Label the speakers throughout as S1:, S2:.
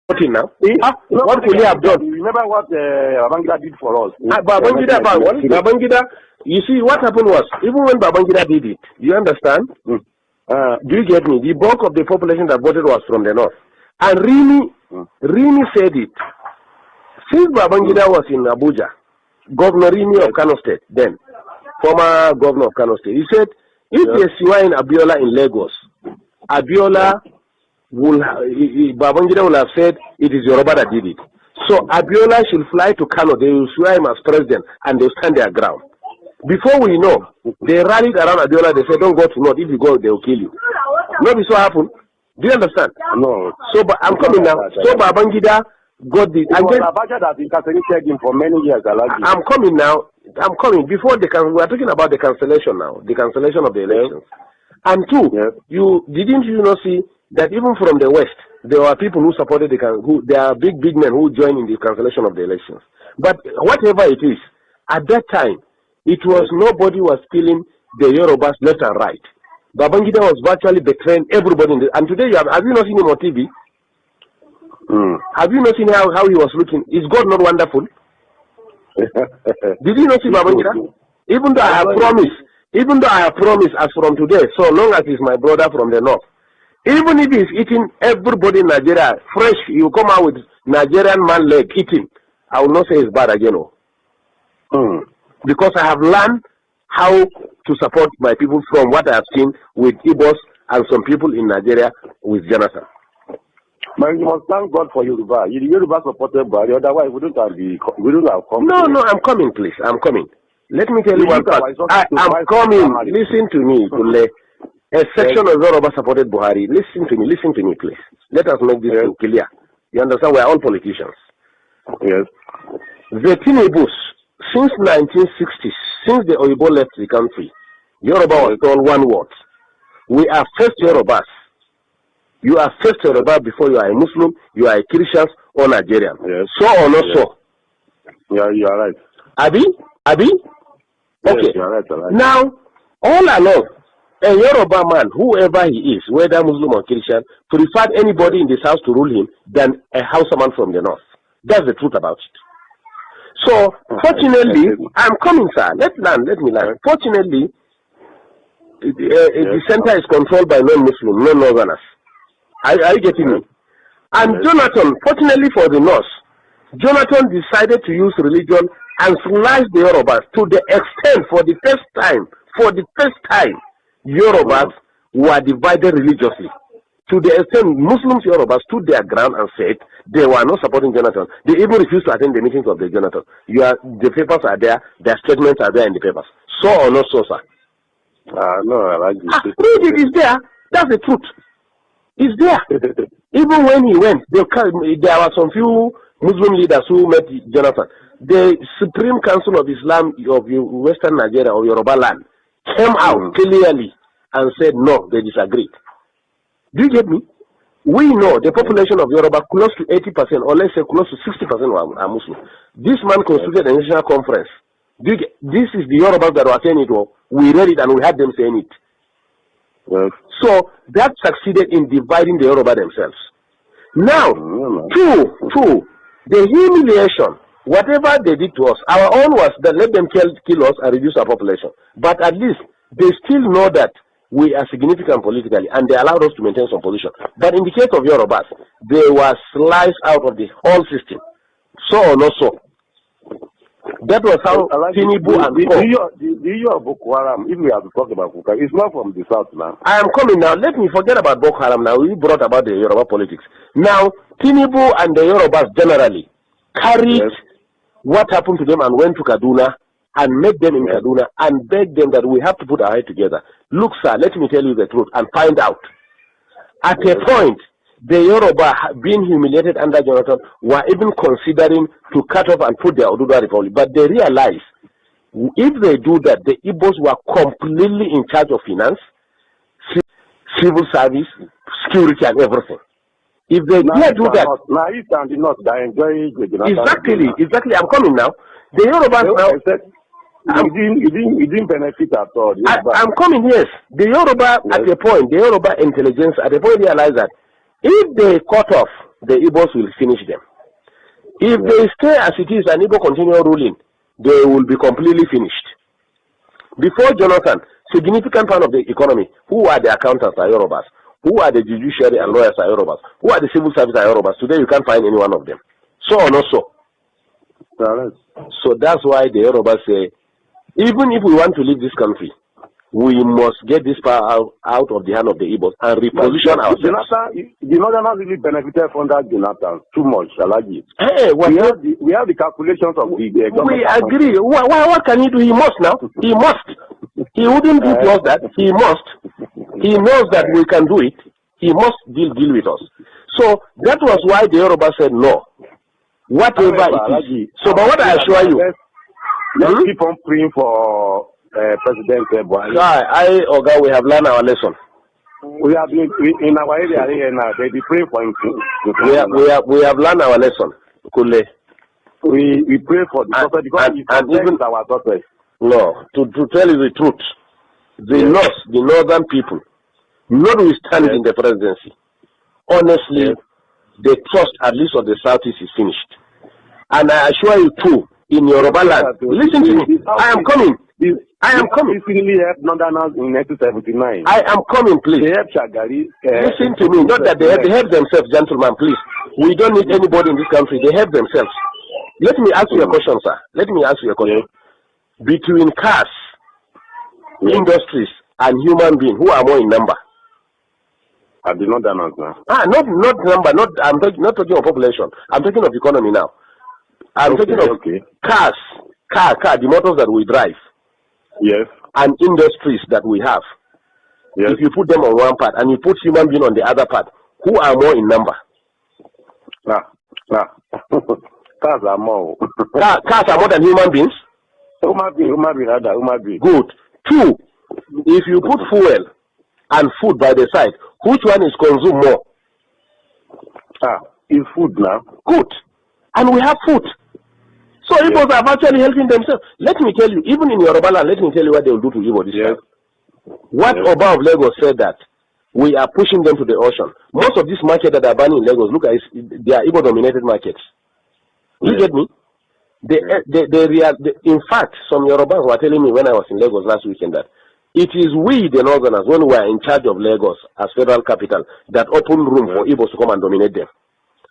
S1: Now. What could he have done?
S2: Remember what Babangida did for us?
S1: Babangida, you see, what happened was, even when Babangida did it, you understand? Do you get me? The bulk of the population that voted was from the north. And Rini said it. Since Babangida was in Abuja, Governor Rini of Kano State, then, former governor of Kano State, he said, if they swine Abiola in Lagos, Abiola Babangida will have said it is Yoruba that did it. So Abiola should fly to Kano, they will swear him as president, and they'll stand their ground. Before we know, they rallied around Abiola, they said, don't go to North, if you go, they will kill you. Maybe so happened. Do you understand?
S2: No.
S1: So I'm coming now. So Babangida got the...
S2: Abacha has incarcerated him for many years.
S1: I'm coming now. I'm coming. Before we are talking about the cancellation now, the cancellation of the elections. And two, didn't you not see that even from the West, there were people who supported there are big men who joined in the cancellation of the elections. But whatever it is, at that time, it was nobody was killing the Yorubas left and right. Babangida was virtually betraying everybody. And today, have you not seen him on TV? Have you not seen how he was looking? Is God not wonderful? Did you not see Babangida? Even though I have promised as from today, so long as he's my brother from the north, even if he's eating everybody in Nigeria fresh, you come out with Nigerian man leg eating, I will not say it's bad again. Because I have learned how to support my people from what I have seen with Igbos and some people in Nigeria with Jonathan.
S2: But you must thank God for Yoruba. Yoruba supported by otherwise we don't have come.
S1: No, I'm coming, please. I'm coming. Let me tell you one part. I'm coming. Listen to me, Kule. A section of Yoruba supported Buhari. Listen to me, please. Let us make this clear. You understand? We are all politicians.
S2: Yes.
S1: The Tinubus, since 1960s, since the Oyibo left the country, Yoruba was told one word. We are first Yorubas. You are first Yoruba before you are a Muslim, you are a Christian or Nigerian. Yes. So or not so?
S2: Yeah, you are right.
S1: Abi? Okay.
S2: Yes, you are right.
S1: Now, all along, a Yoruba man, whoever he is, whether Muslim or Christian, preferred anybody in this house to rule him than a Hausa man from the north. That's the truth about it. So, fortunately, I'm coming, sir. Let me learn. Fortunately, the center is controlled by non-Muslim, non-Northerners. Are you getting me? And Jonathan, fortunately for the North, Jonathan decided to use religion and slice the Yorubas to the extent, for the first time, Yorubas were divided religiously. To the extent Muslims Yorubas stood their ground and said they were not supporting Jonathan. They even refused to attend the meetings of the Jonathan. The papers are there, their statements are there in the papers. So or not so, sir?
S2: No, I like this.
S1: Read it, it's there. That's the truth. It's there. Even when he went, there were some few Muslim leaders who met Jonathan. The Supreme Council of Islam of Western Nigeria or Yoruba land came out clearly and said no, they disagreed. Do you get me? We know the population of Yoruba, close to 80%, or let's say close to 60% are Muslim. This man constituted a national conference. This is the Yorubas that were saying it. We read it and we had them saying it.
S2: Yes.
S1: So that succeeded in dividing the Yoruba themselves. Now, two, the humiliation, whatever they did to us, our own was that let them kill us and reduce our population. But at least they still know that we are significant politically and they allowed us to maintain some position. But in the case of Yorubas, they were sliced out of the whole system. So or not so. That was how Tinubu and
S2: the issue of Boko Haram, if we have to talk about Boko Haram, it's not from the south now.
S1: I am coming now. Let me forget about Boko Haram now. We brought about the Yoruba politics. Now, Tinubu and the Yorubas generally carried what happened to them and went to Kaduna and met them in Kaduna and begged them that we have to put our head together. Look, sir, let me tell you the truth and find out. At a point, the Yoruba, being humiliated under Jonathan, were even considering to cut off and put their Oduduwa Republic. But they realized if they do that, the Igbos were completely in charge of finance, civil service, security, and everything. If they dare do that,
S2: now East and the North, they enjoy
S1: exactly. I'm coming now. The Yorubas now.
S2: You didn't benefit at all.
S1: I'm coming. Yes, the Yoruba at a point, the Yoruba intelligence at a point realized that if they cut off the Igbos will finish them. If they stay as it is and Igbo continue ruling, they will be completely finished. Before Jonathan, significant part of the economy, who are the accountants are Yorubas, who are the judiciary and lawyers are Yorubas, who are the civil service are Yorubas. Today you can't find any one of them. So or not so? So that's why the Yorubas say, even if we want to leave this country, we must get this power out of the hand of the Igbos and reposition ourselves.
S2: The Northerners really benefited from that, Jonathan, too much, Alaji.
S1: Hey,
S2: we have the calculations of the government.
S1: We agree. What can he do? He must now. He must. He wouldn't do to us that. He must. He knows that we can do it. He must deal with us. So that was why the Yoruba said no. Whatever it is. So, but what I assure you,
S2: let's keep on praying for President Buhari.
S1: Oga, we have learned our lesson.
S2: We have been in our area here now. They be praying for him.
S1: We have learned our lesson. Kule.
S2: We pray for the prophet because and even our daughters.
S1: No, to tell you the truth, the northern people, notwithstanding the presidency, honestly, the trust at least of the southeast is finished. And I assure you too, in Yoruba land, listen to me. I am coming. I am coming.
S2: Really helped Northerners in 1979.
S1: I am coming, please.
S2: They helped Shagari.
S1: Listen to me. Not that they help themselves, gentlemen, please. We don't need anybody in this country. They help themselves. Let me ask you a question, sir. Let me ask you a question. Between cars, industries, and human beings, who are more in number?
S2: I did not Northerners now.
S1: Not number. I'm not talking of population. I'm talking of economy now. I'm talking of cars, the motors that we drive.
S2: Yes. And
S1: industries that we have.
S2: Yes.
S1: If you put them on one part and you put human being on the other part, who are more in number?
S2: Cars are more.
S1: Cars are more than human beings?
S2: Human being.
S1: Good. Two, if you put fuel and food by the side, which one is consumed more?
S2: It's food now.
S1: Good. And we have food. So Igbos are actually helping themselves. Let me tell you, even in Yoruba land, let me tell you what they will do to Igbo this time. What Oba of Lagos said that we are pushing them to the ocean. Most of these markets that are banning in Lagos, look at it, they are Igbo-dominated markets. You get me? In fact, some Yorubas were telling me when I was in Lagos last weekend that it is we, the Northerners, when we are in charge of Lagos as federal capital, that open room for Igbos to come and dominate them.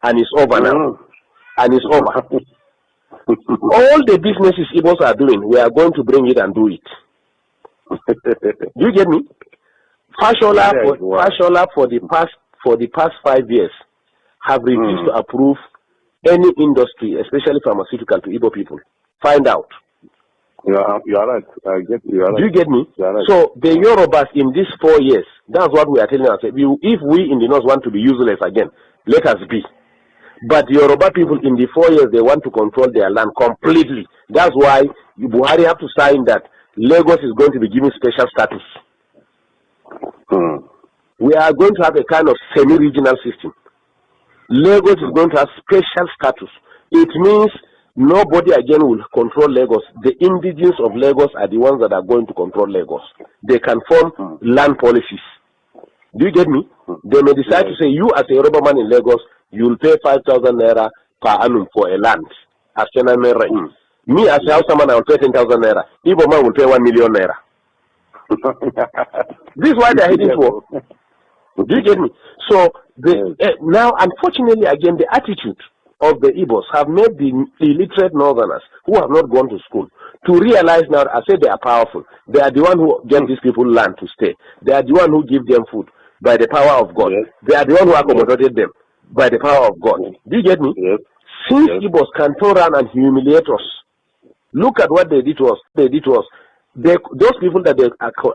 S1: And it's over now. And it's over. All the businesses Igbos are doing, we are going to bring it and do it. Do you get me? Fashola for the past 5 years have refused to approve any industry, especially pharmaceutical, to Igbo people. Find out.
S2: You are right. You are right.
S1: Do you get me?
S2: Right.
S1: So the Yorubas in these 4 years, that's what we are telling ourselves. If we in the north want to be useless again, let us be. But the Yoruba people in the 4 years, they want to control their land completely. That's why Buhari have to sign that Lagos is going to be given special status. We are going to have a kind of semi-regional system. Lagos is going to have special status. It means nobody again will control Lagos. The indigenes of Lagos are the ones that are going to control Lagos. They can form land policies. Do you get me? They may decide to say, you as a Yoruba man in Lagos, you will pay 5,000 naira per annum for a land as Chename rent. Me as a Hausa man, I will pay 10,000 naira. Igbo man will pay 1 million naira. This is why they are heading for. Do you get me? So now, unfortunately, again, the attitude of the Igbos have made the illiterate Northerners who have not gone to school to realize now, I say they are powerful. They are the one who give these people land to stay. They are the one who give them food by the power of God. They are the one who accommodated them by the power of God. Do you get me? Since Igbos can turn around and humiliate us, look at what they did to us. Those people that they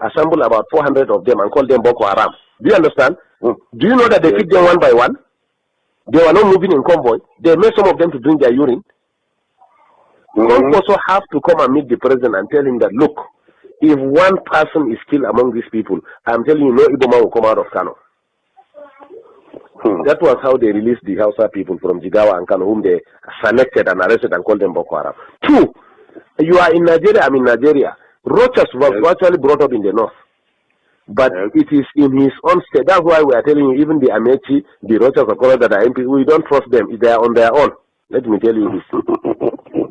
S1: assemble about 400 of them and call them Boko Haram. Do you understand? Do you know that they picked them one by one? They were not moving in convoy. They made some of them to drink their urine. Some also have to come and meet the president and tell him that, look, if one person is killed among these people, I'm telling you, no Igbo man will come out of Kano. That was how they released the Hausa people from Jigawa and Kano, whom they selected and arrested and called them Boko Haram. Two, you are in Nigeria, I'm in Nigeria. Rochas was virtually brought up in the north. But it is in his own state. That's why we are telling you, even the Amechi, the Rochas of Color that are MP, we don't trust them. They are on their own. Let me tell you this.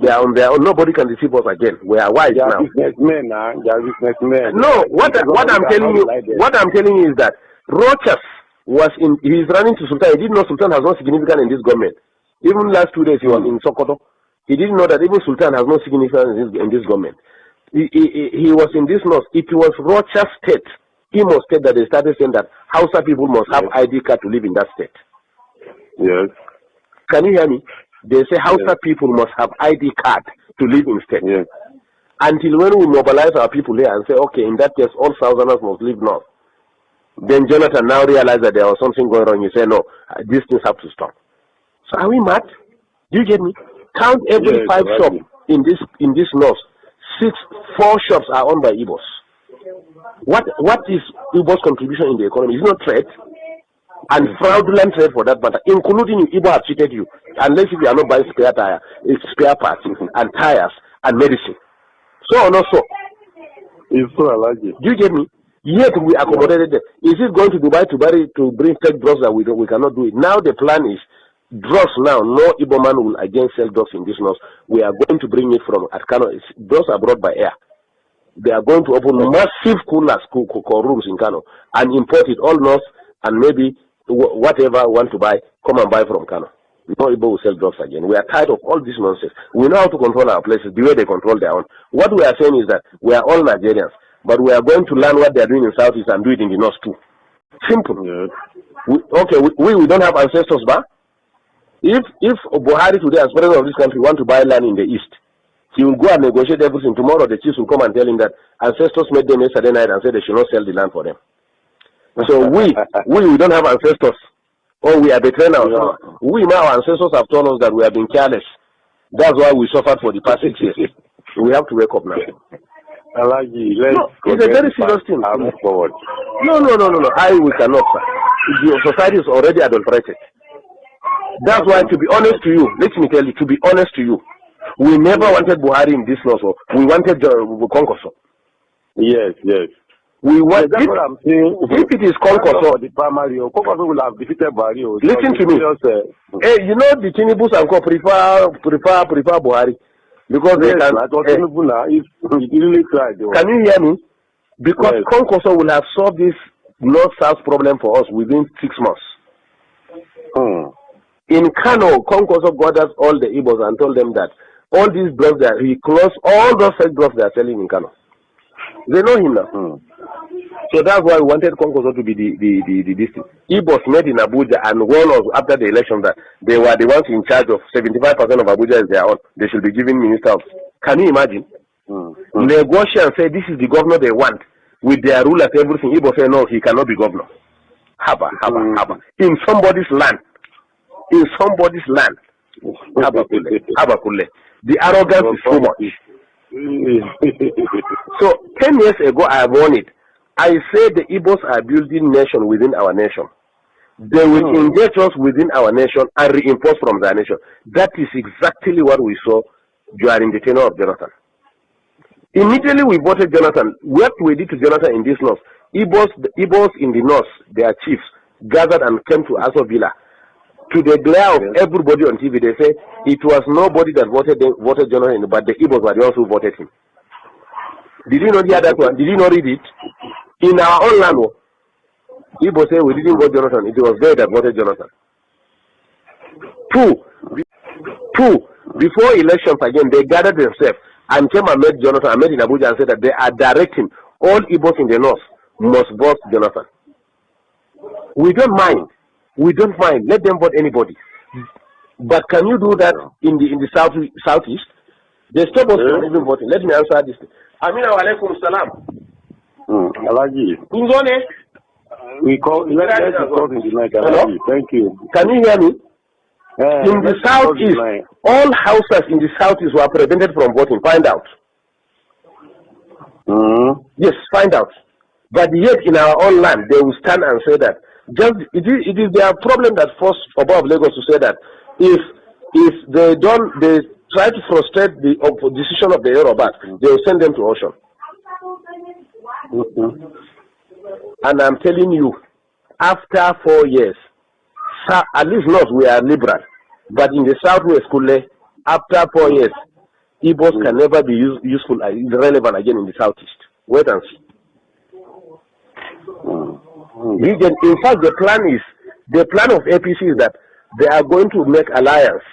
S1: They are on their own. Nobody can deceive us again. We are wise now.
S2: Businessmen, they are businessmen.
S1: No, what I'm telling you is that Rochas was in. He is running to Sultan. He didn't know Sultan has no significance in this government. Even last 2 days he was in Sokoto. He didn't know that even Sultan has no significance in this government. He was in this north. It was Rochas State, Imo State, that they started saying that Hausa people must have ID card to live in that state.
S2: Yes.
S1: Can you hear me? They say Hausa people must have ID card to live in state.
S2: Yes.
S1: Until when we mobilize our people here and say, okay, in that case, all Southerners must live north. Then Jonathan now realized that there was something going on. He said, no, these things have to stop. So are we mad? Do you get me? Count every 5 shops in this north. 4 shops are owned by Igbos. What is Igbo's contribution in the economy? It's not trade, and fraudulent trade for that matter, including you. Igbo have cheated you, unless if you are not buying spare parts and tires and medicine. So or not so?
S2: It's so allergic.
S1: Do you get me? Yet we accommodated them. Is it going to Dubai to bring fake drugs that we cannot do it? Now the plan is drugs now. No Igbo man will again sell drugs in this north. We are going to bring it from Kano. Drugs are brought by air. They are going to open massive coolers, rooms in Kano and import it all north, and maybe whatever want to buy, come and buy from Kano. No Igbo will sell drugs again. We are tired of all this nonsense. We know how to control our places the way they control their own. What we are saying is that we are all Nigerians, but we are going to learn what they are doing in Southeast and do it in the North too. Simple. Yes. We don't have ancestors, but if Buhari today, as president of this country, want to buy land in the East, he will go and negotiate everything. Tomorrow the chiefs will come and tell him that ancestors made them yesterday night and said they should not sell the land for them. So we don't have ancestors. Or we are betraying ourselves. Our ancestors have told us that we have been careless. That's why we suffered for the past 6 years. We have to wake up now. It's a very serious thing.
S2: Move forward.
S1: No. We cannot, sir. The society is already adulterated. That's why, to be honest to you, let me tell you, to be honest to you, we never wanted Buhari in this law. We wanted Konkoso.
S2: Yes.
S1: We want,
S2: that's what I'm saying.
S1: If it is Konkoso,
S2: the primary, Konkoso will have defeated Buhari.
S1: Listen to me. You know the Tinubus and Co prefer Buhari because they can.
S2: Really tried.
S1: Can you hear me? Because Konkoso will have solved this north-south problem for us within 6 months. In Kano, Konkoso gathered all the Igbos and told them that all these drugs that he closed all those fake drugs they are selling in Kano. They know him now. So that's why we wanted Konkoso to be the district. Igbos met in Abuja and warned us after the election that they were the ones in charge of 75% of Abuja is their own. They should be given ministers. Can you imagine? Negotiate and say this is the governor they want with their rulers, everything. Igbo say no, he cannot be governor. Haba. In somebody's land. Habakule. The arrogance is so much. So 10 years ago I have warned it. I said the Igbos are building nation within our nation. They will engage us within our nation and reinforce from their nation. That is exactly what we saw during the tenure of Jonathan. Immediately we voted Jonathan. What we did to Jonathan in this north, Igbos in the north, their chiefs, gathered and came to Aso Villa. To the glare of everybody on TV, they say it was nobody that voted Jonathan, but the Igbos were the ones who voted him. Did you not hear that one? Did you not read it? In our own land, Igbo say we didn't vote Jonathan. It was they that voted Jonathan. Two, before elections again, they gathered themselves and came and met Jonathan and met in Abuja and said that they are directing all Igbos in the north must vote Jonathan. We don't mind. Let them vote anybody. But can you do that in the southeast? They stop us from even voting. Let me answer this. Amina wa alaikum salam.
S2: Alaji. We call in the night. Alaji. Thank you.
S1: Can you hear me? In the southeast, all houses in the southeast were prevented from voting. Find out. Yes, find out. But yet in our own land, they will stand and say that it is their problem that forced above Lagos to say that if they try to frustrate the decision of the Yorubas, they will send them to ocean. And I'm telling you, after 4 years, at least North, we are liberal. But in the Southwest, after 4 years, Igbos can never be useful and relevant again in the Southeast. Wait and see. In fact, the plan of APC is that they are going to make alliance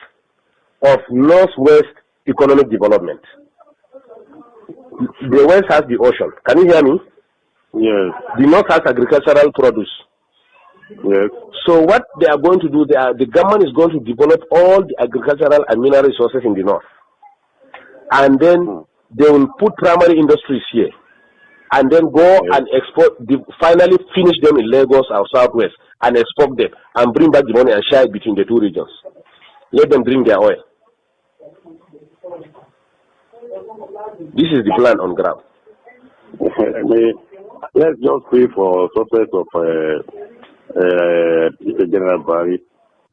S1: of Northwest economic development. The West has the ocean. Can you hear me?
S2: Yes.
S1: The North has agricultural produce.
S2: Yes.
S1: So what they are going to do, the government is going to develop all the agricultural and mineral resources in the North. And then they will put primary industries here. And then go and export, finally finish them in Lagos or Southwest and export them and bring back the money and share it between the two regions. Let them drink their oil. This is the plan on ground.
S2: Let's just pray for success of Mr. General Barry.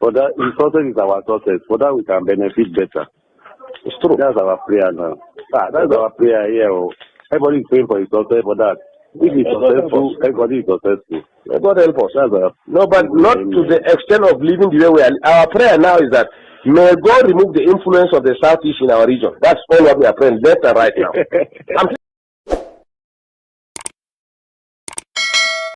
S2: For that, his success is our success. For that, we can benefit better.
S1: It's true.
S2: That's our prayer now. That's our prayer here. Everybody is praying for his success for that. If he's successful, everybody is successful.
S1: God help us. No, but not to the extent of living the way we are. Our prayer now is that may God remove the influence of the Southeast in our region. That's all what we are praying left and right now.